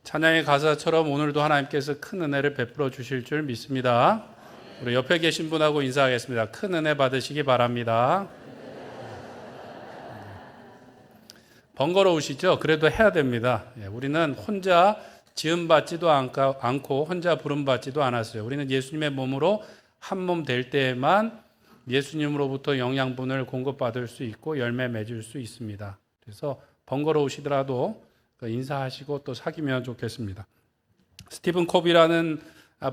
찬양의 가사처럼 오늘도 하나님께서 큰 은혜를 베풀어 주실 줄 믿습니다. 우리 옆에 계신 분하고 인사하겠습니다. 큰 은혜 받으시기 바랍니다. 번거로우시죠? 그래도 해야 됩니다. 우리는 혼자 지음받지도 않고 혼자 부름받지도 않았어요. 우리는 예수님의 몸으로 한 몸 될 때에만 예수님으로부터 영양분을 공급받을 수 있고 열매 맺을 수 있습니다. 그래서 번거로우시더라도 인사하시고 또 사귀면 좋겠습니다. 스티븐 콥이라는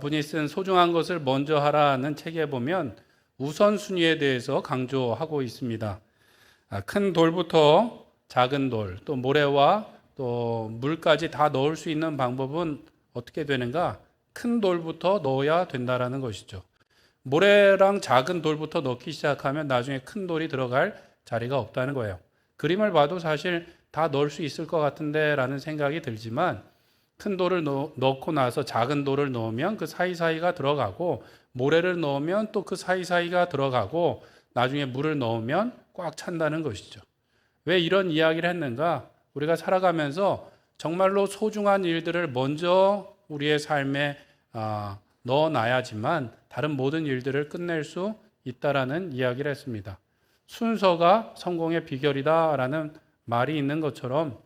분이 쓴 소중한 것을 먼저 하라는 책에 보면 우선순위에 대해서 강조하고 있습니다. 큰 돌부터 작은 돌, 또 모래와 또 물까지 다 넣을 수 있는 방법은 어떻게 되는가? 큰 돌부터 넣어야 된다라는 것이죠. 모래랑 작은 돌부터 넣기 시작하면 나중에 큰 돌이 들어갈 자리가 없다는 거예요. 그림을 봐도 사실 다 넣을 수 있을 것 같은데 라는 생각이 들지만 큰 돌을 넣고 나서 작은 돌을 넣으면 그 사이사이가 들어가고 모래를 넣으면 또 그 사이사이가 들어가고 나중에 물을 넣으면 꽉 찬다는 것이죠. 왜 이런 이야기를 했는가? 우리가 살아가면서 정말로 소중한 일들을 먼저 우리의 삶에 넣어놔야지만 다른 모든 일들을 끝낼 수 있다라는 이야기를 했습니다. 순서가 성공의 비결이다라는 말이 있는 것처럼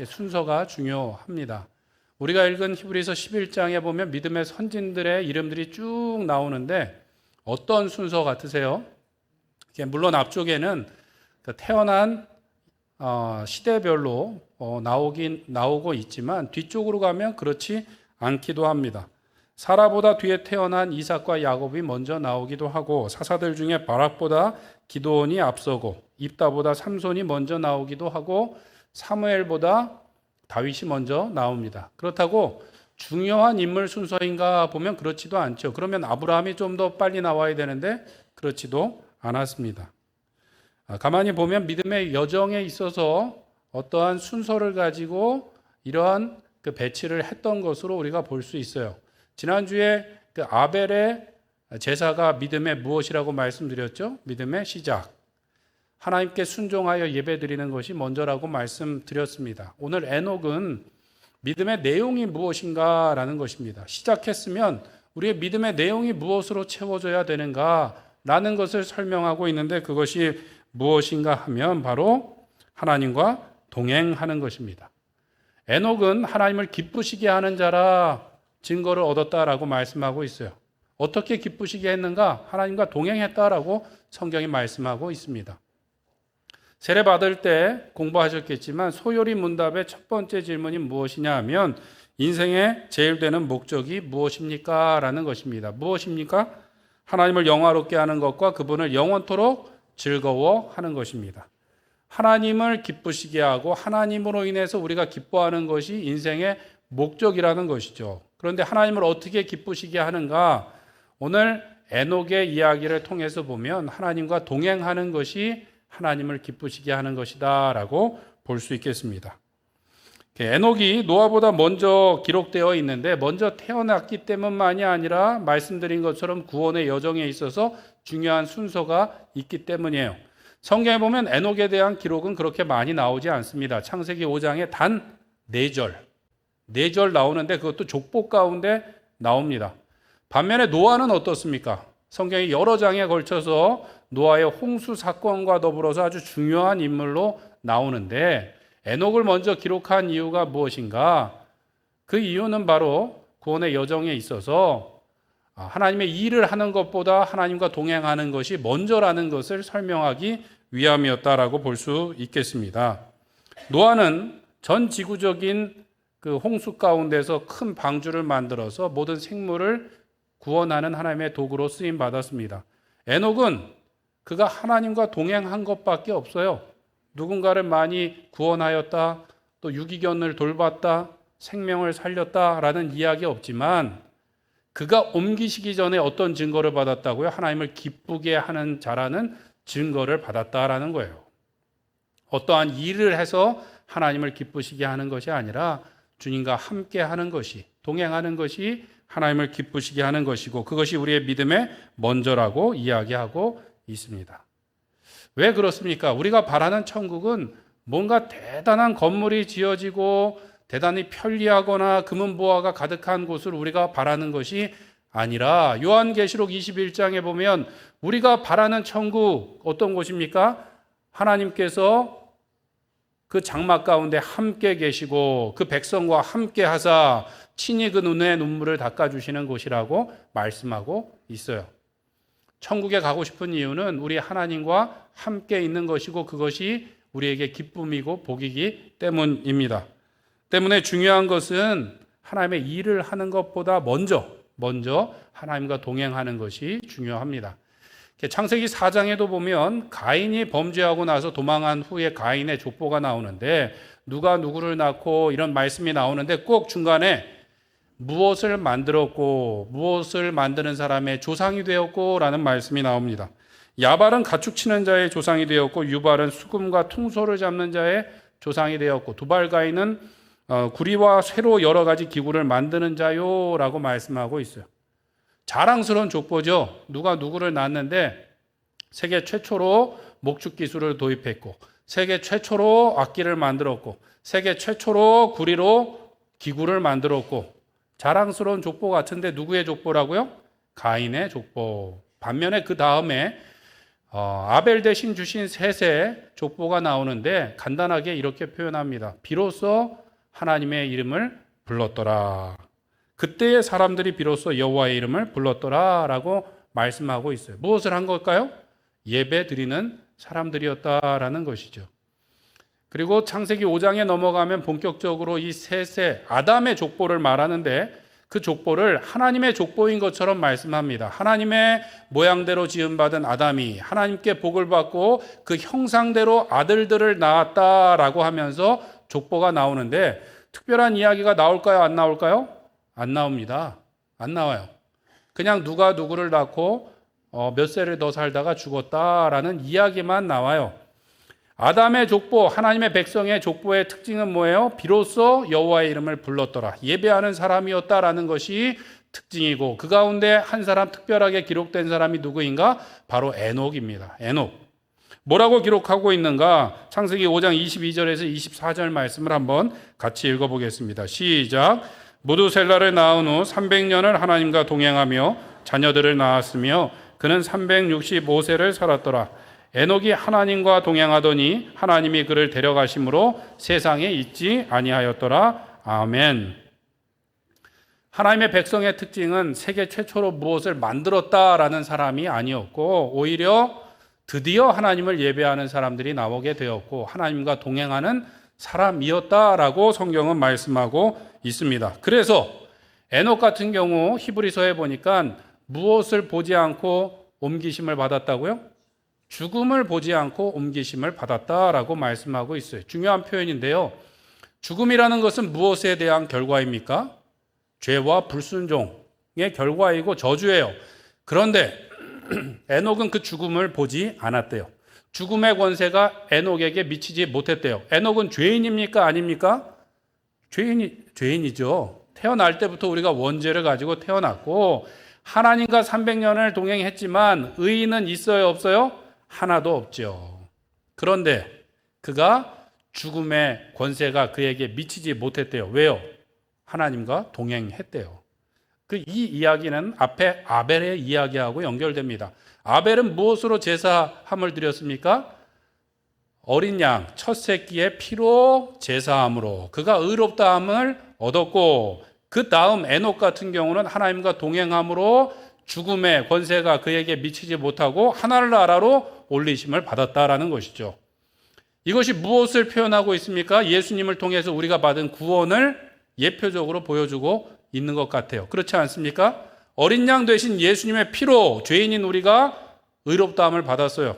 순서가 중요합니다. 우리가 읽은 히브리서 11장에 보면 믿음의 선진들의 이름들이 쭉 나오는데 어떤 순서 같으세요? 물론 앞쪽에는 태어난 시대별로 나오고 있지만 뒤쪽으로 가면 그렇지 않기도 합니다. 사라보다 뒤에 태어난 이삭과 야곱이 먼저 나오기도 하고 사사들 중에 바락보다 기드온이 앞서고 입다보다 삼손이 먼저 나오기도 하고 사무엘보다 다윗이 먼저 나옵니다. 그렇다고 중요한 인물 순서인가 보면 그렇지도 않죠. 그러면 아브라함이 좀 더 빨리 나와야 되는데 그렇지도 않았습니다. 가만히 보면 믿음의 여정에 있어서 어떠한 순서를 가지고 이러한 그 배치를 했던 것으로 우리가 볼 수 있어요. 지난주에 그 아벨의 제사가 믿음의 무엇이라고 말씀드렸죠? 믿음의 시작. 하나님께 순종하여 예배드리는 것이 먼저라고 말씀드렸습니다. 오늘 에녹은 믿음의 내용이 무엇인가라는 것입니다. 시작했으면 우리의 믿음의 내용이 무엇으로 채워져야 되는가라는 것을 설명하고 있는데 그것이 무엇인가 하면 바로 하나님과 동행하는 것입니다. 에녹은 하나님을 기쁘시게 하는 자라 증거를 얻었다라고 말씀하고 있어요. 어떻게 기쁘시게 했는가? 하나님과 동행했다라고 성경이 말씀하고 있습니다. 세례 받을 때 공부하셨겠지만 소요리 문답의 첫 번째 질문이 무엇이냐 하면 인생의 제일 되는 목적이 무엇입니까? 라는 것입니다. 무엇입니까? 하나님을 영화롭게 하는 것과 그분을 영원토록 즐거워하는 것입니다. 하나님을 기쁘시게 하고 하나님으로 인해서 우리가 기뻐하는 것이 인생의 목적이라는 것이죠. 그런데 하나님을 어떻게 기쁘시게 하는가? 오늘 에녹의 이야기를 통해서 보면 하나님과 동행하는 것이 하나님을 기쁘시게 하는 것이다 라고 볼 수 있겠습니다. 에녹이 노아보다 먼저 기록되어 있는데 먼저 태어났기 때문만이 아니라 말씀드린 것처럼 구원의 여정에 있어서 중요한 순서가 있기 때문이에요. 성경에 보면 에녹에 대한 기록은 그렇게 많이 나오지 않습니다. 창세기 5장에 단 4절 나오는데 그것도 족보 가운데 나옵니다. 반면에 노아는 어떻습니까? 성경이 여러 장에 걸쳐서 노아의 홍수 사건과 더불어서 아주 중요한 인물로 나오는데 에녹을 먼저 기록한 이유가 무엇인가? 그 이유는 바로 구원의 여정에 있어서 하나님의 일을 하는 것보다 하나님과 동행하는 것이 먼저라는 것을 설명하기 위함이었다라고 볼 수 있겠습니다. 노아는 전 지구적인 그 홍수 가운데서 큰 방주를 만들어서 모든 생물을 구원하는 하나님의 도구로 쓰임 받았습니다. 에녹은 그가 하나님과 동행한 것밖에 없어요. 누군가를 많이 구원하였다, 또 유기견을 돌봤다, 생명을 살렸다라는 이야기 없지만 그가 옮기시기 전에 어떤 증거를 받았다고요? 하나님을 기쁘게 하는 자라는 증거를 받았다라는 거예요. 어떠한 일을 해서 하나님을 기쁘시게 하는 것이 아니라 주님과 함께 하는 것이, 동행하는 것이 하나님을 기쁘시게 하는 것이고 그것이 우리의 믿음의 먼저라고 이야기하고 있습니다. 왜 그렇습니까? 우리가 바라는 천국은 뭔가 대단한 건물이 지어지고 대단히 편리하거나 금은보화가 가득한 곳을 우리가 바라는 것이 아니라 요한계시록 21장에 보면 우리가 바라는 천국 어떤 곳입니까? 하나님께서 그 장막 가운데 함께 계시고 그 백성과 함께 하사 친히 그 눈에 눈물을 닦아주시는 곳이라고 말씀하고 있어요. 천국에 가고 싶은 이유는 우리 하나님과 함께 있는 것이고 그것이 우리에게 기쁨이고 복이기 때문입니다. 때문에 중요한 것은 하나님의 일을 하는 것보다 먼저 하나님과 동행하는 것이 중요합니다. 창세기 4장에도 보면 가인이 범죄하고 나서 도망한 후에 가인의 족보가 나오는데 누가 누구를 낳고 이런 말씀이 나오는데 꼭 중간에 무엇을 만들었고 무엇을 만드는 사람의 조상이 되었고 라는 말씀이 나옵니다. 야발은 가축 치는 자의 조상이 되었고 유발은 수금과 퉁소를 잡는 자의 조상이 되었고 두발가인은 구리와 쇠로 여러 가지 기구를 만드는 자요라고 말씀하고 있어요. 자랑스러운 족보죠. 누가 누구를 낳았는데 세계 최초로 목축 기술을 도입했고 세계 최초로 악기를 만들었고 세계 최초로 구리로 기구를 만들었고 자랑스러운 족보 같은데 누구의 족보라고요? 가인의 족보. 반면에 그 다음에 아벨 대신 주신 셋의 족보가 나오는데 간단하게 이렇게 표현합니다. 비로소 하나님의 이름을 불렀더라. 그때의 사람들이 비로소 여호와의 이름을 불렀더라라고 말씀하고 있어요. 무엇을 한 걸까요? 예배 드리는 사람들이었다라는 것이죠. 그리고 창세기 5장에 넘어가면 본격적으로 이 셋의 아담의 족보를 말하는데 그 족보를 하나님의 족보인 것처럼 말씀합니다. 하나님의 모양대로 지음받은 아담이 하나님께 복을 받고 그 형상대로 아들들을 낳았다라고 하면서 족보가 나오는데 특별한 이야기가 나올까요? 안 나올까요? 안 나옵니다. 안 나와요. 그냥 누가 누구를 낳고 몇 세를 더 살다가 죽었다라는 이야기만 나와요. 아담의 족보, 하나님의 백성의 족보의 특징은 뭐예요? 비로소 여호와의 이름을 불렀더라. 예배하는 사람이었다라는 것이 특징이고 그 가운데 한 사람 특별하게 기록된 사람이 누구인가? 바로 에녹입니다. 에녹. 뭐라고 기록하고 있는가? 창세기 5장 22절에서 24절 말씀을 한번 같이 읽어보겠습니다. 시작. 무두셀라를 낳은 후 300년을 하나님과 동행하며 자녀들을 낳았으며 그는 365세를 살았더라. 에녹이 하나님과 동행하더니 하나님이 그를 데려가심으로 세상에 있지 아니하였더라. 아멘. 하나님의 백성의 특징은 세계 최초로 무엇을 만들었다라는 사람이 아니었고 오히려 드디어 하나님을 예배하는 사람들이 나오게 되었고 하나님과 동행하는 사람이었다라고 성경은 말씀하고 있습니다. 그래서 에녹 같은 경우 히브리서에 보니까 무엇을 보지 않고 옮기심을 받았다고요? 죽음을 보지 않고 옮기심을 받았다라고 말씀하고 있어요. 중요한 표현인데요. 죽음이라는 것은 무엇에 대한 결과입니까? 죄와 불순종의 결과이고 저주예요. 그런데 에녹은 그 죽음을 보지 않았대요. 죽음의 권세가 에녹에게 미치지 못했대요. 에녹은 죄인입니까? 아닙니까? 죄인이죠. 태어날 때부터 우리가 원죄를 가지고 태어났고 하나님과 300년을 동행했지만 의인은 있어요? 없어요? 하나도 없죠. 그런데 그가 죽음의 권세가 그에게 미치지 못했대요. 왜요? 하나님과 동행했대요. 이 이야기는 앞에 아벨의 이야기하고 연결됩니다. 아벨은 무엇으로 제사함을 드렸습니까? 어린 양 첫 새끼의 피로 제사함으로 그가 의롭다함을 얻었고 그 다음 에녹 같은 경우는 하나님과 동행함으로 죽음의 권세가 그에게 미치지 못하고 하늘나라로 올리심을 받았다라는 것이죠. 이것이 무엇을 표현하고 있습니까? 예수님을 통해서 우리가 받은 구원을 예표적으로 보여주고 있는 것 같아요. 그렇지 않습니까? 어린 양 되신 예수님의 피로 죄인인 우리가 의롭다함을 받았어요.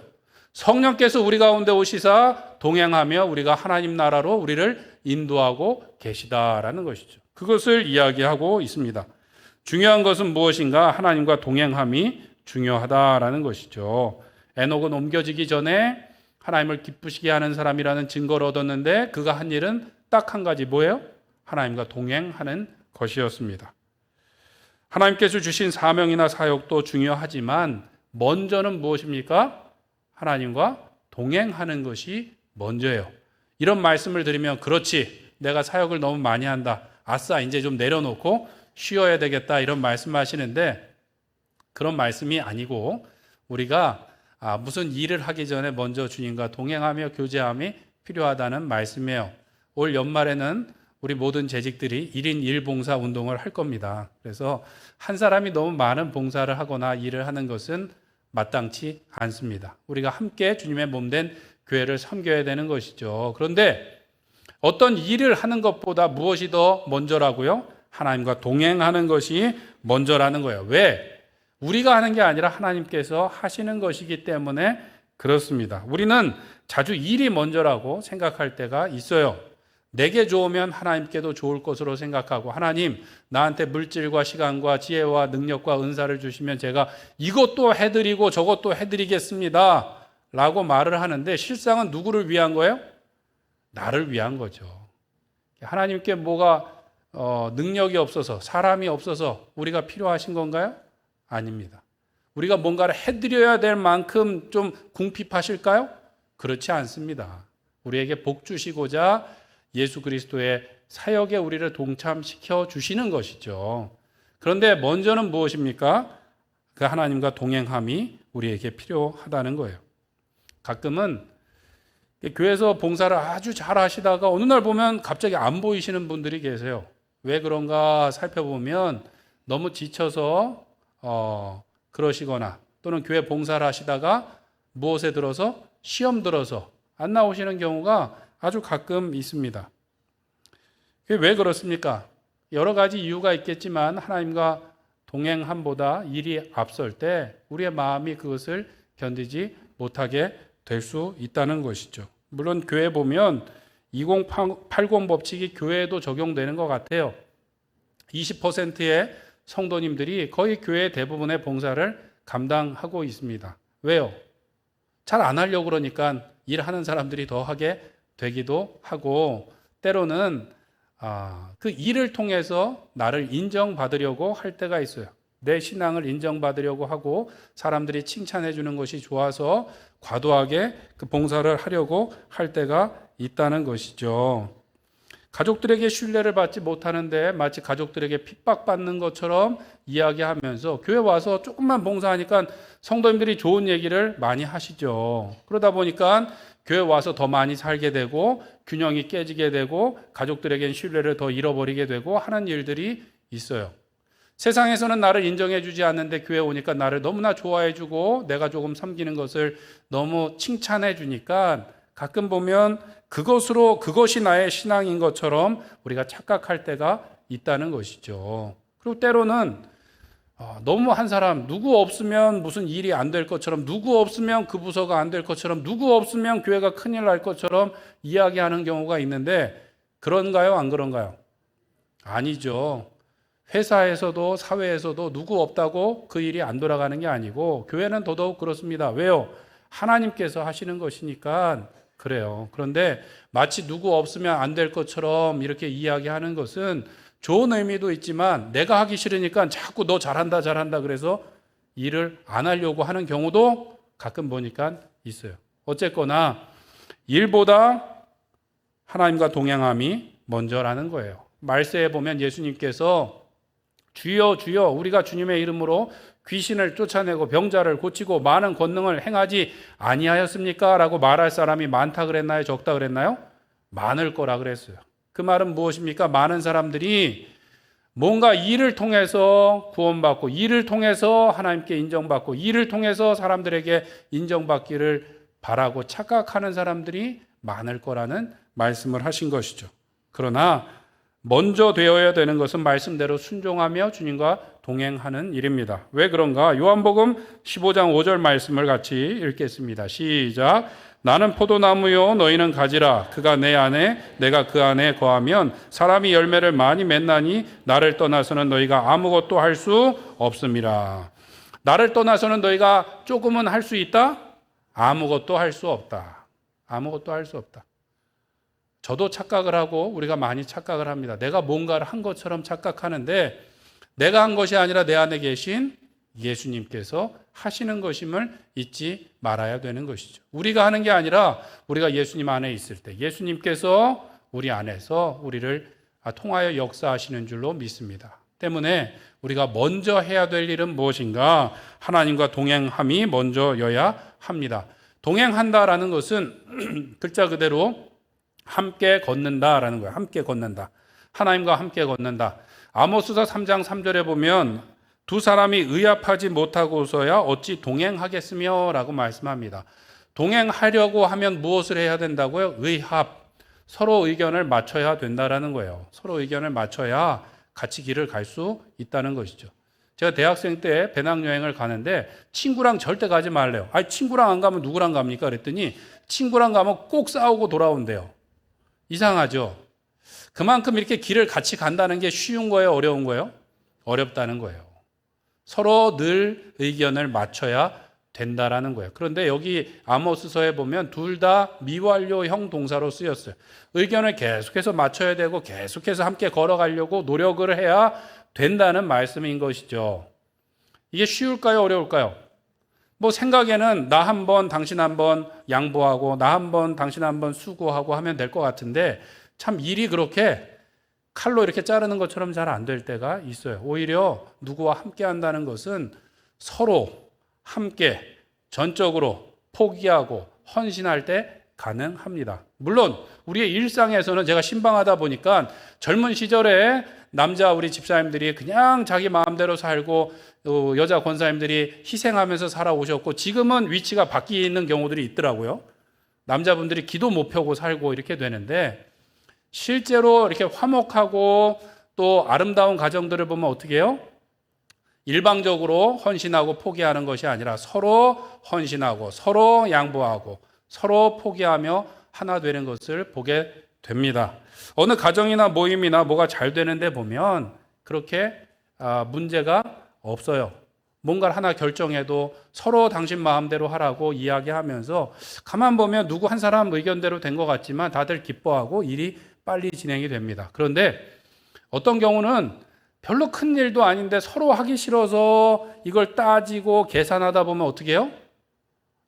성령께서 우리 가운데 오시사 동행하며 우리가 하나님 나라로 우리를 인도하고 계시다라는 것이죠. 그것을 이야기하고 있습니다. 중요한 것은 무엇인가? 하나님과 동행함이 중요하다라는 것이죠. 에녹은 옮겨지기 전에 하나님을 기쁘시게 하는 사람이라는 증거를 얻었는데 그가 한 일은 딱 한 가지 뭐예요? 하나님과 동행하는 것이었습니다. 하나님께서 주신 사명이나 사역도 중요하지만 먼저는 무엇입니까? 하나님과 동행하는 것이 먼저예요. 이런 말씀을 드리면 그렇지 내가 사역을 너무 많이 한다. 아싸, 이제 좀 내려놓고 쉬어야 되겠다. 이런 말씀하시는데 그런 말씀이 아니고 우리가 무슨 일을 하기 전에 먼저 주님과 동행하며 교제함이 필요하다는 말씀이에요. 올 연말에는 우리 모든 재직들이 1인 1봉사 운동을 할 겁니다. 그래서 한 사람이 너무 많은 봉사를 하거나 일을 하는 것은 마땅치 않습니다. 우리가 함께 주님의 몸된 교회를 섬겨야 되는 것이죠. 그런데 어떤 일을 하는 것보다 무엇이 더 먼저라고요? 하나님과 동행하는 것이 먼저라는 거예요. 왜? 우리가 하는 게 아니라 하나님께서 하시는 것이기 때문에 그렇습니다. 우리는 자주 일이 먼저라고 생각할 때가 있어요. 내게 좋으면 하나님께도 좋을 것으로 생각하고, 하나님 나한테 물질과 시간과 지혜와 능력과 은사를 주시면 제가 이것도 해드리고 저것도 해드리겠습니다 라고 말을 하는데 실상은 누구를 위한 거예요? 나를 위한 거죠. 하나님께 뭐가 능력이 없어서, 사람이 없어서 우리가 필요하신 건가요? 아닙니다. 우리가 뭔가를 해드려야 될 만큼 좀 궁핍하실까요? 그렇지 않습니다. 우리에게 복 주시고자 예수 그리스도의 사역에 우리를 동참시켜 주시는 것이죠. 그런데 먼저는 무엇입니까? 그 하나님과 동행함이 우리에게 필요하다는 거예요. 가끔은 교회에서 봉사를 아주 잘 하시다가 어느 날 보면 갑자기 안 보이시는 분들이 계세요. 왜 그런가 살펴보면 너무 지쳐서 그러시거나 또는 교회 봉사를 하시다가 무엇에 들어서 시험 들어서 안 나오시는 경우가 아주 가끔 있습니다. 왜 그렇습니까? 여러 가지 이유가 있겠지만 하나님과 동행함보다 일이 앞설 때 우리의 마음이 그것을 견디지 못하게 될 수 있다는 것이죠. 물론 교회 보면 2080 법칙이 교회에도 적용되는 것 같아요. 20%의 성도님들이 거의 교회 대부분의 봉사를 감당하고 있습니다. 왜요? 잘 안 하려고 그러니까 일하는 사람들이 더 하게 되기도 하고, 때로는 그 일을 통해서 나를 인정받으려고 할 때가 있어요. 내 신앙을 인정받으려고 하고 사람들이 칭찬해 주는 것이 좋아서 과도하게 그 봉사를 하려고 할 때가 있다는 것이죠. 가족들에게 신뢰를 받지 못하는데 마치 가족들에게 핍박받는 것처럼 이야기하면서 교회 와서 조금만 봉사하니까 성도님들이 좋은 얘기를 많이 하시죠. 그러다 보니까 교회 와서 더 많이 살게 되고 균형이 깨지게 되고 가족들에겐 신뢰를 더 잃어버리게 되고 하는 일들이 있어요. 세상에서는 나를 인정해 주지 않는데 교회 오니까 나를 너무나 좋아해 주고 내가 조금 섬기는 것을 너무 칭찬해 주니까 가끔 보면 그것이 나의 신앙인 것처럼 우리가 착각할 때가 있다는 것이죠. 그리고 때로는 너무 한 사람, 누구 없으면 무슨 일이 안 될 것처럼, 누구 없으면 그 부서가 안 될 것처럼, 누구 없으면 교회가 큰일 날 것처럼 이야기하는 경우가 있는데 그런가요? 안 그런가요? 아니죠. 회사에서도 사회에서도 누구 없다고 그 일이 안 돌아가는 게 아니고 교회는 더더욱 그렇습니다. 왜요? 하나님께서 하시는 것이니까 그래요. 그런데 마치 누구 없으면 안 될 것처럼 이렇게 이야기하는 것은 좋은 의미도 있지만 내가 하기 싫으니까 자꾸 너 잘한다 그래서 일을 안 하려고 하는 경우도 가끔 보니까 있어요. 어쨌거나 일보다 하나님과 동행함이 먼저라는 거예요. 말세에 보면 예수님께서 주여 주여 우리가 주님의 이름으로 귀신을 쫓아내고 병자를 고치고 많은 권능을 행하지 아니하였습니까? 라고 말할 사람이 많다 그랬나요? 적다 그랬나요? 많을 거라 그랬어요. 그 말은 무엇입니까? 많은 사람들이 뭔가 일을 통해서 구원받고 일을 통해서 하나님께 인정받고 일을 통해서 사람들에게 인정받기를 바라고 착각하는 사람들이 많을 거라는 말씀을 하신 것이죠. 그러나 먼저 되어야 되는 것은 말씀대로 순종하며 주님과 동행하는 일입니다. 왜 그런가? 요한복음 15장 5절 말씀을 같이 읽겠습니다. 시작. 나는 포도나무요 너희는 가지라. 그가 내 안에 내가 그 안에 거하면 사람이 열매를 많이 맺나니 나를 떠나서는 너희가 아무것도 할 수 없음이라. 나를 떠나서는 너희가 조금은 할 수 있다? 아무것도 할 수 없다. 아무것도 할 수 없다. 저도 착각을 하고 우리가 많이 착각을 합니다. 내가 뭔가를 한 것처럼 착각하는데 내가 한 것이 아니라 내 안에 계신 예수님께서 하시는 것임을 잊지 말아야 되는 것이죠. 우리가 하는 게 아니라 우리가 예수님 안에 있을 때 예수님께서 우리 안에서 우리를 통하여 역사하시는 줄로 믿습니다. 때문에 우리가 먼저 해야 될 일은 무엇인가? 하나님과 동행함이 먼저여야 합니다. 동행한다라는 것은 글자 그대로 함께 걷는다라는 거예요. 함께 걷는다. 하나님과 함께 걷는다. 아모스서 3장 3절에 보면 두 사람이 의합하지 못하고서야 어찌 동행하겠으며 라고 말씀합니다. 동행하려고 하면 무엇을 해야 된다고요? 의합. 서로 의견을 맞춰야 된다라는 거예요. 서로 의견을 맞춰야 같이 길을 갈 수 있다는 것이죠. 제가 대학생 때 배낭여행을 가는데 친구랑 절대 가지 말래요. 아니 친구랑 안 가면 누구랑 갑니까? 그랬더니 친구랑 가면 꼭 싸우고 돌아온대요. 이상하죠? 그만큼 이렇게 길을 같이 간다는 게 쉬운 거예요? 어려운 거예요? 어렵다는 거예요. 서로 늘 의견을 맞춰야 된다라는 거예요. 그런데 여기 아모스서에 보면 둘 다 미완료형 동사로 쓰였어요. 의견을 계속해서 맞춰야 되고 계속해서 함께 걸어가려고 노력을 해야 된다는 말씀인 것이죠. 이게 쉬울까요? 어려울까요? 뭐 생각에는 나 한 번, 당신 한 번 양보하고 나 한 번, 당신 한 번 수고하고 하면 될 것 같은데 참 일이 그렇게 칼로 이렇게 자르는 것처럼 잘 안 될 때가 있어요. 오히려 누구와 함께 한다는 것은 서로 함께 전적으로 포기하고 헌신할 때 가능합니다. 물론 우리의 일상에서는 제가 신방하다 보니까 젊은 시절에 남자 우리 집사님들이 그냥 자기 마음대로 살고 여자 권사님들이 희생하면서 살아오셨고 지금은 위치가 바뀌는 경우들이 있더라고요. 남자분들이 기도 못 펴고 살고 이렇게 되는데 실제로 이렇게 화목하고 또 아름다운 가정들을 보면 어떻게 해요? 일방적으로 헌신하고 포기하는 것이 아니라 서로 헌신하고 서로 양보하고 서로 포기하며 하나 되는 것을 보게 됩니다. 어느 가정이나 모임이나 뭐가 잘 되는데 보면 그렇게 문제가 없어요. 뭔가를 하나 결정해도 서로 당신 마음대로 하라고 이야기하면서 가만 보면 누구 한 사람 의견대로 된 것 같지만 다들 기뻐하고 일이 빨리 진행이 됩니다. 그런데 어떤 경우는 별로 큰 일도 아닌데 서로 하기 싫어서 이걸 따지고 계산하다 보면 어떻게 해요?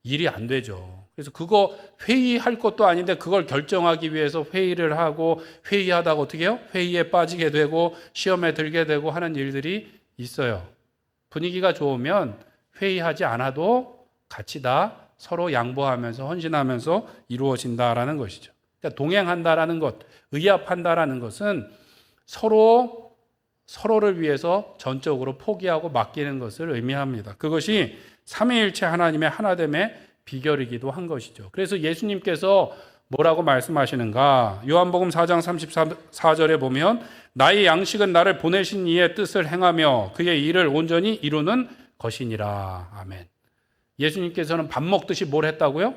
일이 안 되죠. 그래서 그거 회의할 것도 아닌데 그걸 결정하기 위해서 회의를 하고 회의하다가 어떻게 해요? 회의에 빠지게 되고 시험에 들게 되고 하는 일들이 있어요. 분위기가 좋으면 회의하지 않아도 같이 다 서로 양보하면서 헌신하면서 이루어진다라는 것이죠. 그러니까 동행한다라는 것, 의합한다라는 것은 서로를 위해서 전적으로 포기하고 맡기는 것을 의미합니다. 그것이 삼위일체 하나님의 하나됨의 비결이기도 한 것이죠. 그래서 예수님께서 뭐라고 말씀하시는가? 요한복음 4장 34절에 보면 나의 양식은 나를 보내신 이의 뜻을 행하며 그의 일을 온전히 이루는 것이니라. 아멘. 예수님께서는 밥 먹듯이 뭘 했다고요?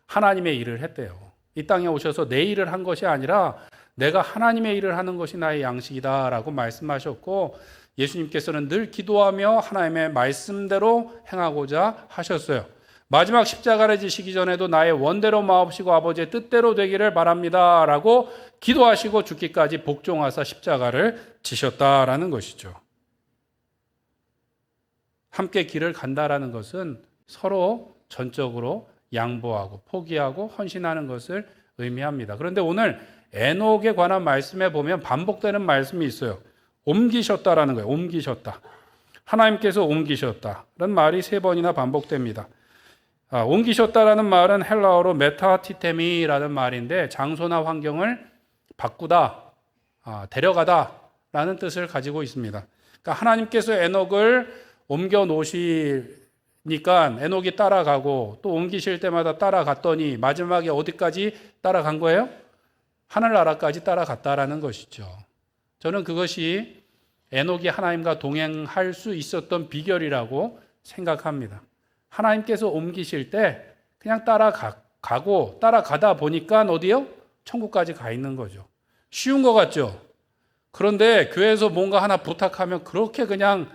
하나님의 일을 했대요. 이 땅에 오셔서 내 일을 한 것이 아니라 내가 하나님의 일을 하는 것이 나의 양식이다라고 말씀하셨고 예수님께서는 늘 기도하며 하나님의 말씀대로 행하고자 하셨어요. 마지막 십자가를 지시기 전에도 나의 원대로 마옵시고 아버지의 뜻대로 되기를 바랍니다라고 기도하시고 죽기까지 복종하사 십자가를 지셨다라는 것이죠. 함께 길을 간다라는 것은 서로 전적으로 양보하고 포기하고 헌신하는 것을 의미합니다. 그런데 오늘 에녹에 관한 말씀에 보면 반복되는 말씀이 있어요. 옮기셨다라는 거예요. 옮기셨다. 하나님께서 옮기셨다라는 말이 3번이나 반복됩니다. 옮기셨다라는 말은 헬라어로 메타티테미라는 말인데 장소나 환경을 바꾸다, 데려가다라는 뜻을 가지고 있습니다. 그러니까 하나님께서 에녹을 옮겨 놓으시니까 에녹이 따라가고 또 옮기실 때마다 따라갔더니 마지막에 어디까지 따라간 거예요? 하늘나라까지 따라갔다라는 것이죠. 저는 그것이 에녹이 하나님과 동행할 수 있었던 비결이라고 생각합니다. 하나님께서 옮기실 때 그냥 따라가고 따라가다 보니까 어디요? 천국까지 가 있는 거죠. 쉬운 것 같죠? 그런데 교회에서 뭔가 하나 부탁하면 그렇게 그냥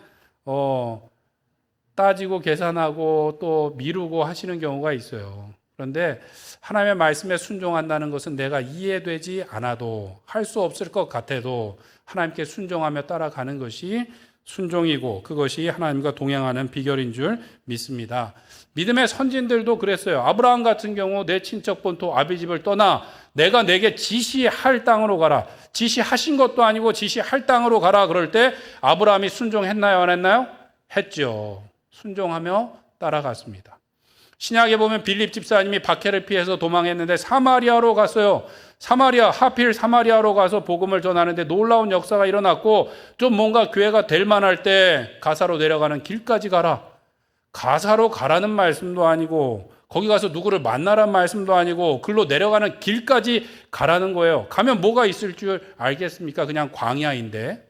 따지고 계산하고 또 미루고 하시는 경우가 있어요. 그런데 하나님의 말씀에 순종한다는 것은 내가 이해되지 않아도 할 수 없을 것 같아도 하나님께 순종하며 따라가는 것이 순종이고 그것이 하나님과 동행하는 비결인 줄 믿습니다. 믿음의 선진들도 그랬어요. 아브라함 같은 경우 내 친척 본토 아비 집을 떠나 내가 내게 지시할 땅으로 가라. 지시하신 것도 아니고 지시할 땅으로 가라. 그럴 때 아브라함이 순종했나요? 안 했나요? 했죠. 순종하며 따라갔습니다. 신약에 보면 빌립 집사님이 박해를 피해서 도망했는데 사마리아로 갔어요. 하필 사마리아로 가서 복음을 전하는데 놀라운 역사가 일어났고 좀 뭔가 교회가 될 만할 때 가사로 내려가는 길까지 가라. 가사로 가라는 말씀도 아니고 거기 가서 누구를 만나라는 말씀도 아니고 글로 내려가는 길까지 가라는 거예요. 가면 뭐가 있을 줄 알겠습니까? 그냥 광야인데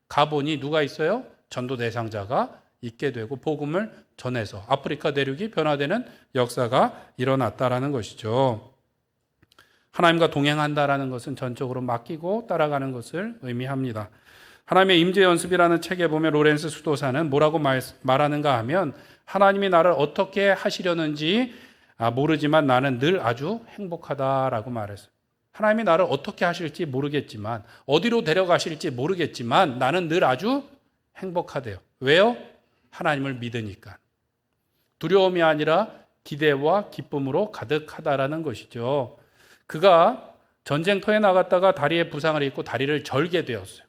가보니 누가 있어요? 전도 대상자가 있게 되고 복음을 전해서 아프리카 대륙이 변화되는 역사가 일어났다라는 것이죠. 하나님과 동행한다라는 것은 전적으로 맡기고 따라가는 것을 의미합니다. 하나님의 임재 연습이라는 책에 보면 로렌스 수도사는 뭐라고 말하는가 하면 하나님이 나를 어떻게 하시려는지 모르지만 나는 늘 아주 행복하다라고 말했어요. 하나님이 나를 어떻게 하실지 모르겠지만 어디로 데려가실지 모르겠지만 나는 늘 아주 행복하대요. 왜요? 하나님을 믿으니까. 두려움이 아니라 기대와 기쁨으로 가득하다라는 것이죠. 그가 전쟁터에 나갔다가 다리에 부상을 입고 다리를 절게 되었어요.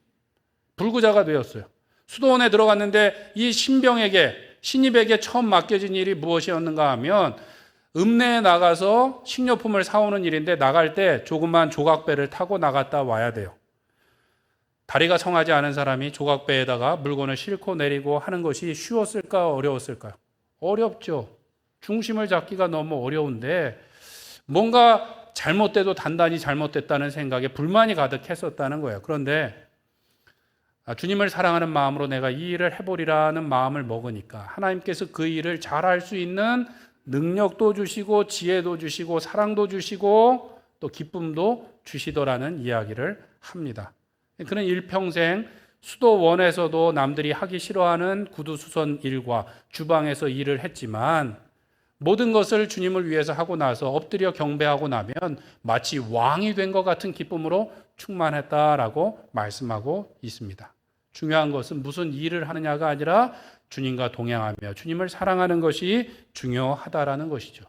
불구자가 되었어요. 수도원에 들어갔는데 이 신입에게 처음 맡겨진 일이 무엇이었는가 하면 읍내에 나가서 식료품을 사오는 일인데 나갈 때 조그만 조각배를 타고 나갔다 와야 돼요. 다리가 성하지 않은 사람이 조각배에다가 물건을 싣고 내리고 하는 것이 쉬웠을까 어려웠을까요? 어렵죠. 중심을 잡기가 너무 어려운데 뭔가 잘못돼도 단단히 잘못됐다는 생각에 불만이 가득했었다는 거예요. 그런데 주님을 사랑하는 마음으로 내가 이 일을 해보리라는 마음을 먹으니까 하나님께서 그 일을 잘할 수 있는 능력도 주시고 지혜도 주시고 사랑도 주시고 또 기쁨도 주시더라는 이야기를 합니다. 그는 일평생 수도원에서도 남들이 하기 싫어하는 구두수선 일과 주방에서 일을 했지만 모든 것을 주님을 위해서 하고 나서 엎드려 경배하고 나면 마치 왕이 된 것 같은 기쁨으로 충만했다라고 말씀하고 있습니다. 중요한 것은 무슨 일을 하느냐가 아니라 주님과 동행하며 주님을 사랑하는 것이 중요하다라는 것이죠.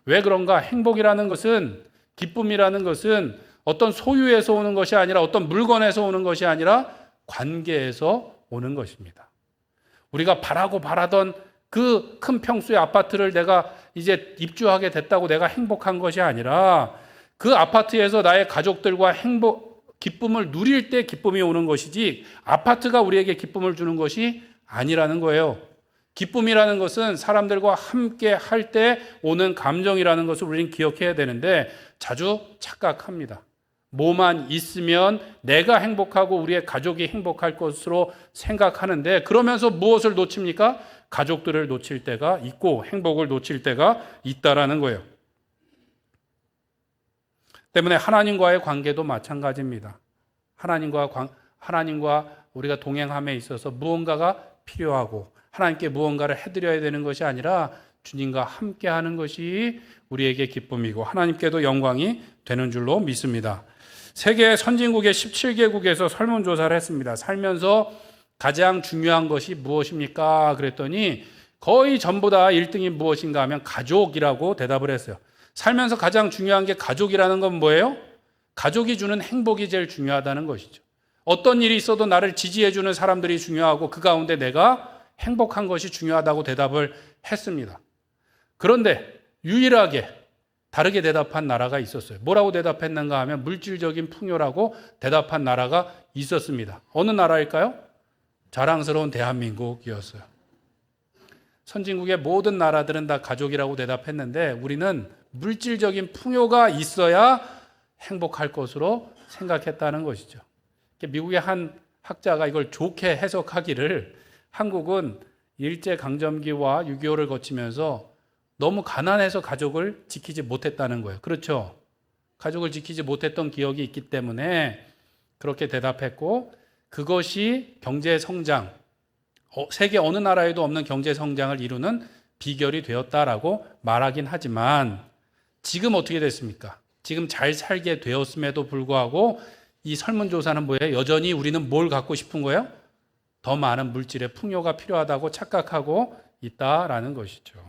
왜 그런가? 행복이라는 것은, 기쁨이라는 것은 어떤 소유에서 오는 것이 아니라 어떤 물건에서 오는 것이 아니라 관계에서 오는 것입니다. 우리가 바라던 그 큰 평수의 아파트를 내가 이제 입주하게 됐다고 내가 행복한 것이 아니라 그 아파트에서 나의 가족들과 기쁨을 누릴 때 기쁨이 오는 것이지 아파트가 우리에게 기쁨을 주는 것이 아니라는 거예요. 기쁨이라는 것은 사람들과 함께 할 때 오는 감정이라는 것을 우리는 기억해야 되는데 자주 착각합니다. 뭐만 있으면 내가 행복하고 우리의 가족이 행복할 것으로 생각하는데 그러면서 무엇을 놓칩니까? 가족들을 놓칠 때가 있고 행복을 놓칠 때가 있다라는 거예요. 때문에 하나님과의 관계도 마찬가지입니다. 하나님과 우리가 동행함에 있어서 무언가가 필요하고 하나님께 무언가를 해드려야 되는 것이 아니라 주님과 함께하는 것이 우리에게 기쁨이고 하나님께도 영광이 되는 줄로 믿습니다. 세계 선진국의 17개국에서 설문조사를 했습니다. 살면서 가장 중요한 것이 무엇입니까? 그랬더니 거의 전부 다 1등이 무엇인가 하면 가족이라고 대답을 했어요. 살면서 가장 중요한 게 가족이라는 건 뭐예요? 가족이 주는 행복이 제일 중요하다는 것이죠. 어떤 일이 있어도 나를 지지해주는 사람들이 중요하고 그 가운데 내가 행복한 것이 중요하다고 대답을 했습니다. 그런데 유일하게 다르게 대답한 나라가 있었어요. 뭐라고 대답했는가 하면 물질적인 풍요라고 대답한 나라가 있었습니다. 어느 나라일까요? 자랑스러운 대한민국이었어요. 선진국의 모든 나라들은 다 가족이라고 대답했는데 우리는 물질적인 풍요가 있어야 행복할 것으로 생각했다는 것이죠. 미국의 한 학자가 이걸 좋게 해석하기를 한국은 일제강점기와 6.25를 거치면서 너무 가난해서 가족을 지키지 못했다는 거예요. 그렇죠? 가족을 지키지 못했던 기억이 있기 때문에 그렇게 대답했고 그것이 경제성장, 세계 어느 나라에도 없는 경제성장을 이루는 비결이 되었다라고 말하긴 하지만 지금 어떻게 됐습니까? 지금 잘 살게 되었음에도 불구하고 이 설문조사는 뭐예요? 여전히 우리는 뭘 갖고 싶은 거예요? 더 많은 물질의 풍요가 필요하다고 착각하고 있다라는 것이죠.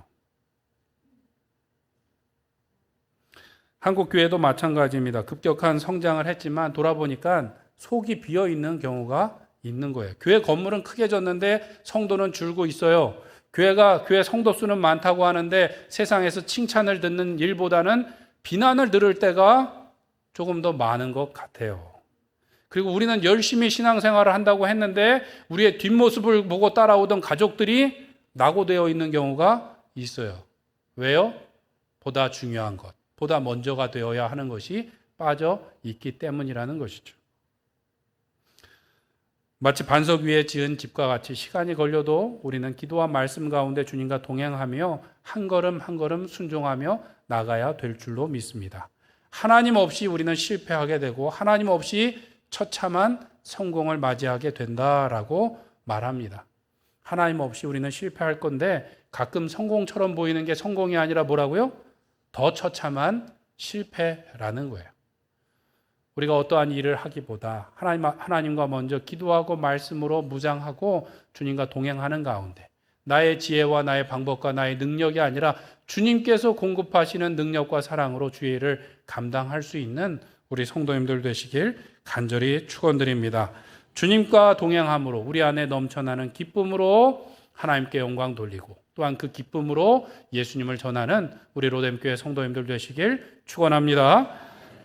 한국 교회도 마찬가지입니다. 급격한 성장을 했지만 돌아보니까 속이 비어 있는 경우가 있는 거예요. 교회 건물은 크게 졌는데 성도는 줄고 있어요. 교회 성도 수는 많다고 하는데 세상에서 칭찬을 듣는 일보다는 비난을 들을 때가 조금 더 많은 것 같아요. 그리고 우리는 열심히 신앙생활을 한다고 했는데 우리의 뒷모습을 보고 따라오던 가족들이 낙오되어 있는 경우가 있어요. 왜요? 보다 중요한 것, 보다 먼저가 되어야 하는 것이 빠져 있기 때문이라는 것이죠. 마치 반석 위에 지은 집과 같이 시간이 걸려도 우리는 기도와 말씀 가운데 주님과 동행하며 한 걸음 한 걸음 순종하며 나가야 될 줄로 믿습니다. 하나님 없이 우리는 실패하게 되고 하나님 없이 처참한 성공을 맞이하게 된다라고 말합니다. 하나님 없이 우리는 실패할 건데 가끔 성공처럼 보이는 게 성공이 아니라 뭐라고요? 더 처참한 실패라는 거예요. 우리가 어떠한 일을 하기보다 하나님과 먼저 기도하고 말씀으로 무장하고 주님과 동행하는 가운데 나의 지혜와 나의 방법과 나의 능력이 아니라 주님께서 공급하시는 능력과 사랑으로 주의 일을 감당할 수 있는 우리 성도님들 되시길 간절히 축원드립니다. 주님과 동행함으로 우리 안에 넘쳐나는 기쁨으로 하나님께 영광 돌리고 또한 그 기쁨으로 예수님을 전하는 우리 로뎀교회 성도님들 되시길 축원합니다.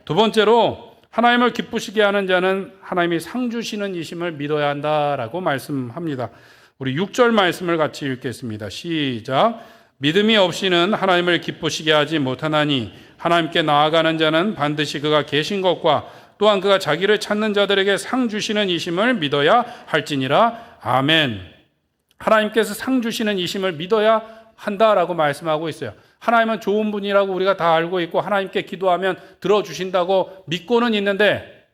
두 번째로 하나님을 기쁘시게 하는 자는 하나님이 상 주시는 이심을 믿어야 한다라고 말씀합니다. 우리 6절 말씀을 같이 읽겠습니다. 시작. 믿음이 없이는 하나님을 기쁘시게 하지 못하나니 하나님께 나아가는 자는 반드시 그가 계신 것과 또한 그가 자기를 찾는 자들에게 상 주시는 이심을 믿어야 할지니라. 아멘. 하나님께서 상 주시는 이심을 믿어야 한다라고 말씀하고 있어요. 하나님은 좋은 분이라고 우리가 다 알고 있고 하나님께 기도하면 들어주신다고 믿고는 있는데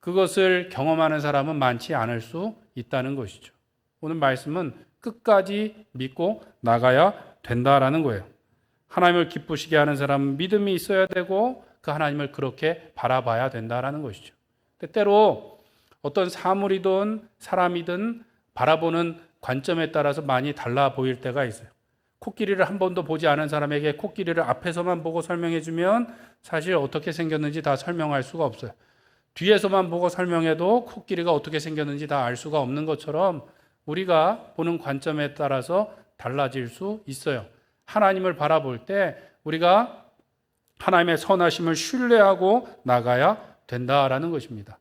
그것을 경험하는 사람은 많지 않을 수 있다는 것이죠. 오늘 말씀은 끝까지 믿고 나가야 된다라는 거예요. 하나님을 기쁘시게 하는 사람은 믿음이 있어야 되고 그 하나님을 그렇게 바라봐야 된다라는 것이죠. 때때로 어떤 사물이든 사람이든 바라보는 관점에 따라서 많이 달라 보일 때가 있어요. 코끼리를 한 번도 보지 않은 사람에게 코끼리를 앞에서만 보고 설명해 주면 사실 어떻게 생겼는지 다 설명할 수가 없어요. 뒤에서만 보고 설명해도 코끼리가 어떻게 생겼는지 다 알 수가 없는 것처럼 우리가 보는 관점에 따라서 달라질 수 있어요. 하나님을 바라볼 때 우리가 하나님의 선하심을 신뢰하고 나가야 된다라는 것입니다.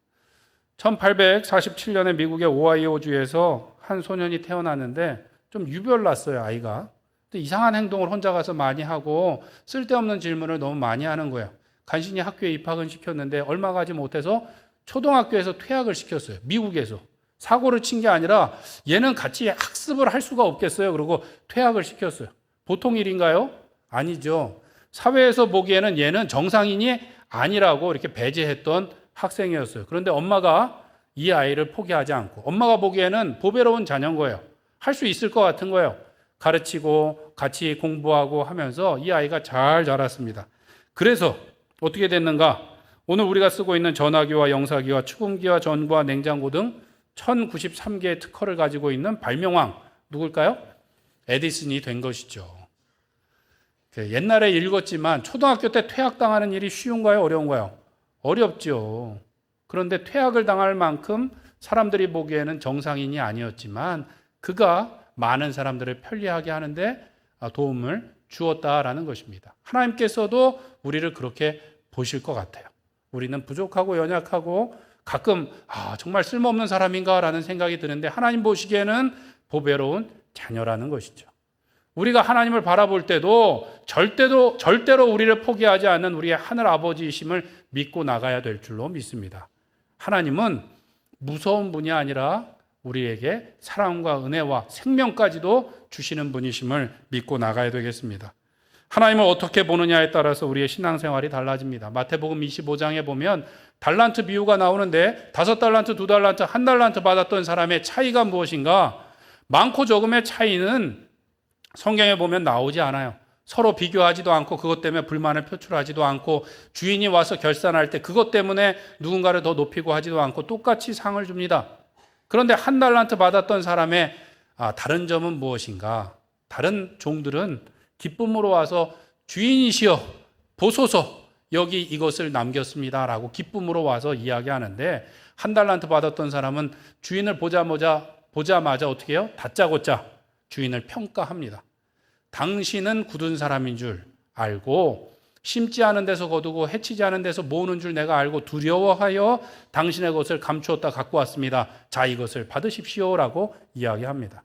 1847년에 미국의 오하이오주에서 한 소년이 태어났는데 좀 유별났어요, 아이가. 이상한 행동을 혼자 가서 많이 하고 쓸데없는 질문을 너무 많이 하는 거예요. 간신히 학교에 입학은 시켰는데 얼마 가지 못해서 초등학교에서 퇴학을 시켰어요. 미국에서. 사고를 친 게 아니라 얘는 같이 학습을 할 수가 없겠어요. 그리고 퇴학을 시켰어요. 보통 일인가요? 아니죠. 사회에서 보기에는 얘는 정상인이 아니라고 이렇게 배제했던 학생이었어요. 그런데 엄마가 이 아이를 포기하지 않고 엄마가 보기에는 보배로운 자녀인 거예요. 할 수 있을 것 같은 거예요. 가르치고 같이 공부하고 하면서 이 아이가 잘 자랐습니다. 그래서 어떻게 됐는가? 오늘 우리가 쓰고 있는 전화기와 영사기와 축음기와 전구와 냉장고 등 1093개의 특허를 가지고 있는 발명왕 누굴까요? 에디슨이 된 것이죠. 옛날에 읽었지만 초등학교 때 퇴학당하는 일이 쉬운가요? 어려운가요? 어렵죠. 그런데 퇴학을 당할 만큼 사람들이 보기에는 정상인이 아니었지만 그가 많은 사람들을 편리하게 하는데 도움을 주었다라는 것입니다. 하나님께서도 우리를 그렇게 보실 것 같아요. 우리는 부족하고 연약하고 가끔 정말 쓸모없는 사람인가라는 생각이 드는데 하나님 보시기에는 보배로운 자녀라는 것이죠. 우리가 하나님을 바라볼 때도 절대로 우리를 포기하지 않는 우리의 하늘 아버지이심을 믿고 나가야 될 줄로 믿습니다. 하나님은 무서운 분이 아니라 우리에게 사랑과 은혜와 생명까지도 주시는 분이심을 믿고 나가야 되겠습니다. 하나님을 어떻게 보느냐에 따라서 우리의 신앙생활이 달라집니다. 마태복음 25장에 보면 달란트 비유가 나오는데 5달란트, 2달란트, 1달란트 받았던 사람의 차이가 무엇인가? 많고 적음의 차이는 성경에 보면 나오지 않아요. 서로 비교하지도 않고 그것 때문에 불만을 표출하지도 않고 주인이 와서 결산할 때 그것 때문에 누군가를 더 높이고 하지도 않고 똑같이 상을 줍니다. 그런데 한 달란트 받았던 사람의 다른 점은 무엇인가? 다른 종들은 기쁨으로 와서 주인이시여 보소서 여기 이것을 남겼습니다라고 기쁨으로 와서 이야기하는데, 한 달란트 받았던 사람은 주인을 보자마자 어떻게 해요? 다짜고짜 주인을 평가합니다. 당신은 굳은 사람인 줄 알고 심지 않은 데서 거두고 해치지 않은 데서 모으는 줄 내가 알고 두려워하여 당신의 것을 감추었다 갖고 왔습니다. 자, 이것을 받으십시오라고 이야기합니다.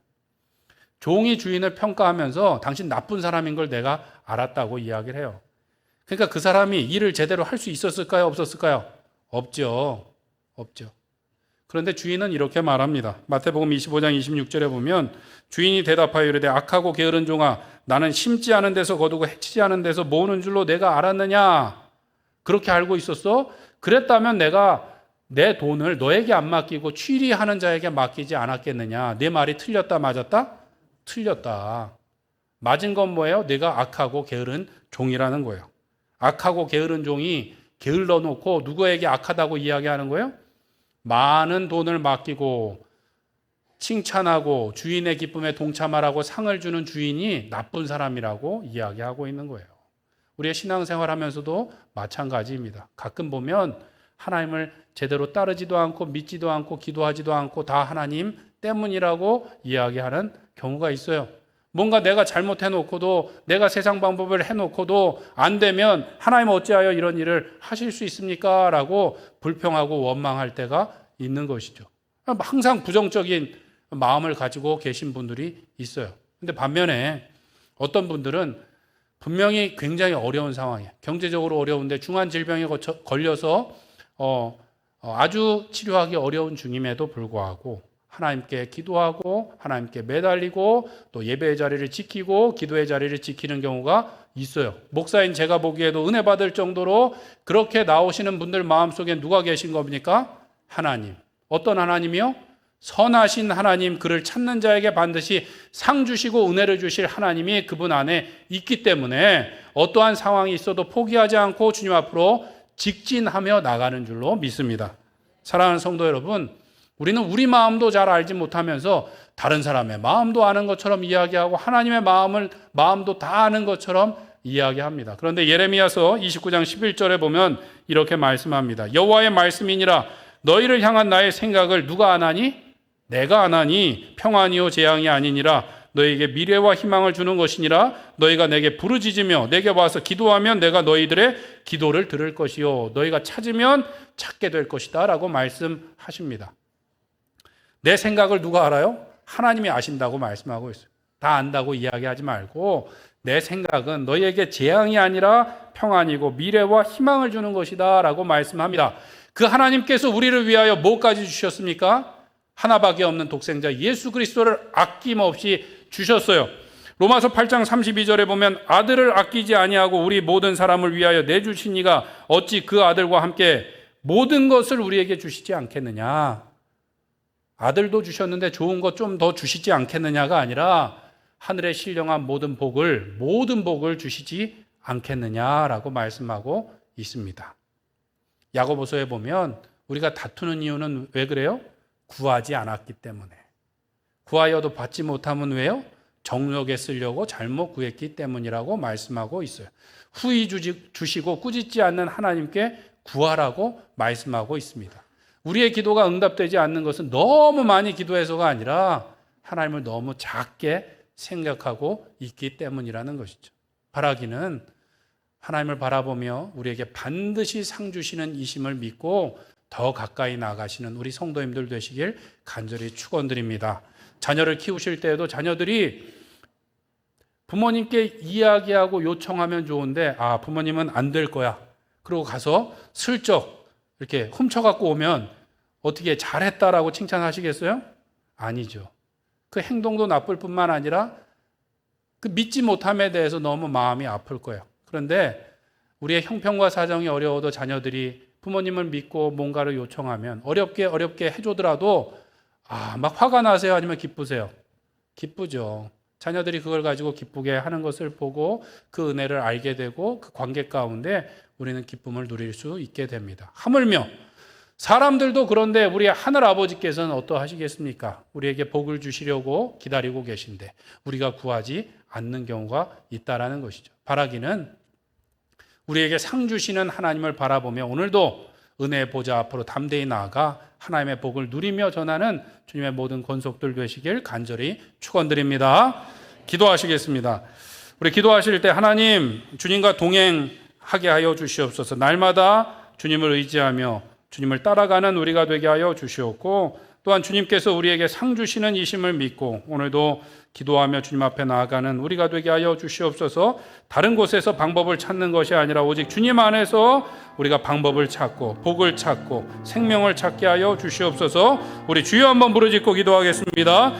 종이 주인을 평가하면서 당신 나쁜 사람인 걸 내가 알았다고 이야기를 해요. 그러니까 그 사람이 일을 제대로 할 수 있었을까요? 없었을까요? 없죠. 그런데 주인은 이렇게 말합니다. 마태복음 25장 26절에 보면 주인이 대답하여 이르되 악하고 게으른 종아, 나는 심지 않은 데서 거두고 해치지 않은 데서 모으는 줄로 내가 알았느냐? 그렇게 알고 있었어? 그랬다면 내가 내 돈을 너에게 안 맡기고 취리하는 자에게 맡기지 않았겠느냐? 내 말이 틀렸다 맞았다? 틀렸다. 맞은 건 뭐예요? 내가 악하고 게으른 종이라는 거예요. 악하고 게으른 종이 게을러 놓고 누구에게 악하다고 이야기하는 거예요? 많은 돈을 맡기고 칭찬하고 주인의 기쁨에 동참하라고 상을 주는 주인이 나쁜 사람이라고 이야기하고 있는 거예요. 우리의 신앙생활 하면서도 마찬가지입니다. 가끔 보면 하나님을 제대로 따르지도 않고 믿지도 않고 기도하지도 않고 다 하나님 때문이라고 이야기하는 경우가 있어요. 뭔가 내가 잘못해놓고도, 내가 세상 방법을 해놓고도 안 되면 하나님 어찌하여 이런 일을 하실 수 있습니까? 라고 불평하고 원망할 때가 있는 것이죠. 항상 부정적인 마음을 가지고 계신 분들이 있어요. 근데 반면에 어떤 분들은 분명히 굉장히 어려운 상황이에요. 경제적으로 어려운데 중한 질병에 걸려서 아주 치료하기 어려운 중임에도 불구하고 하나님께 기도하고 하나님께 매달리고 또 예배의 자리를 지키고 기도의 자리를 지키는 경우가 있어요. 목사인 제가 보기에도 은혜 받을 정도로 그렇게 나오시는 분들 마음속에 누가 계신 겁니까? 하나님. 어떤 하나님이요? 선하신 하나님, 그를 찾는 자에게 반드시 상 주시고 은혜를 주실 하나님이 그분 안에 있기 때문에 어떠한 상황이 있어도 포기하지 않고 주님 앞으로 직진하며 나가는 줄로 믿습니다. 사랑하는 성도 여러분, 우리는 우리 마음도 잘 알지 못하면서 다른 사람의 마음도 아는 것처럼 이야기하고 하나님의 마음도 다 아는 것처럼 이야기합니다. 그런데 예레미야서 29장 11절에 보면 이렇게 말씀합니다. 여호와의 말씀이니라 너희를 향한 나의 생각을 누가 아나니? 내가 아나니 평안이요 재앙이 아니니라 너희에게 미래와 희망을 주는 것이니라 너희가 내게 부르짖으며 내게 와서 기도하면 내가 너희들의 기도를 들을 것이요 너희가 찾으면 찾게 될 것이다 라고 말씀하십니다. 내 생각을 누가 알아요? 하나님이 아신다고 말씀하고 있어요. 다 안다고 이야기하지 말고 내 생각은 너희에게 재앙이 아니라 평안이고 미래와 희망을 주는 것이다 라고 말씀합니다. 그 하나님께서 우리를 위하여 뭐까지 주셨습니까? 하나밖에 없는 독생자 예수 그리스도를 아낌없이 주셨어요. 로마서 8장 32절에 보면 아들을 아끼지 아니하고 우리 모든 사람을 위하여 내주신 이가 어찌 그 아들과 함께 모든 것을 우리에게 주시지 않겠느냐. 아들도 주셨는데 좋은 것 좀 더 주시지 않겠느냐가 아니라 하늘의 신령한 모든 복을 주시지 않겠느냐라고 말씀하고 있습니다. 야고보서에 보면 우리가 다투는 이유는 왜 그래요? 구하지 않았기 때문에. 구하여도 받지 못함은 왜요? 정욕에 쓰려고 잘못 구했기 때문이라고 말씀하고 있어요. 후히 주시고 꾸짖지 않는 하나님께 구하라고 말씀하고 있습니다. 우리의 기도가 응답되지 않는 것은 너무 많이 기도해서가 아니라 하나님을 너무 작게 생각하고 있기 때문이라는 것이죠. 바라기는 하나님을 바라보며 우리에게 반드시 상 주시는 이심을 믿고 더 가까이 나가시는 우리 성도님들 되시길 간절히 축원드립니다. 자녀를 키우실 때에도 자녀들이 부모님께 이야기하고 요청하면 좋은데 부모님은 안 될 거야. 그러고 가서 슬쩍 이렇게 훔쳐갖고 오면 어떻게 잘했다라고 칭찬하시겠어요? 아니죠. 그 행동도 나쁠 뿐만 아니라 그 믿지 못함에 대해서 너무 마음이 아플 거예요. 그런데 우리의 형편과 사정이 어려워도 자녀들이 부모님을 믿고 뭔가를 요청하면 어렵게 해주더라도 막 화가 나세요? 아니면 기쁘세요? 기쁘죠. 자녀들이 그걸 가지고 기쁘게 하는 것을 보고 그 은혜를 알게 되고 그 관계 가운데 우리는 기쁨을 누릴 수 있게 됩니다. 하물며 사람들도 그런데 우리 하늘 아버지께서는 어떠하시겠습니까? 우리에게 복을 주시려고 기다리고 계신데 우리가 구하지 않는 경우가 있다라는 것이죠. 바라기는 우리에게 상 주시는 하나님을 바라보며 오늘도 은혜의 보좌 앞으로 담대히 나아가 하나님의 복을 누리며 전하는 주님의 모든 권속들 되시길 간절히 축원드립니다. 기도하시겠습니다. 우리 기도하실 때 하나님 주님과 동행하게 하여 주시옵소서. 날마다 주님을 의지하며 주님을 따라가는 우리가 되게 하여 주시옵고 또한 주님께서 우리에게 상 주시는 이심을 믿고 오늘도 기도하며 주님 앞에 나아가는 우리가 되게 하여 주시옵소서. 다른 곳에서 방법을 찾는 것이 아니라 오직 주님 안에서 우리가 방법을 찾고 복을 찾고 생명을 찾게 하여 주시옵소서. 우리 주여 한번 부르짖고 기도하겠습니다.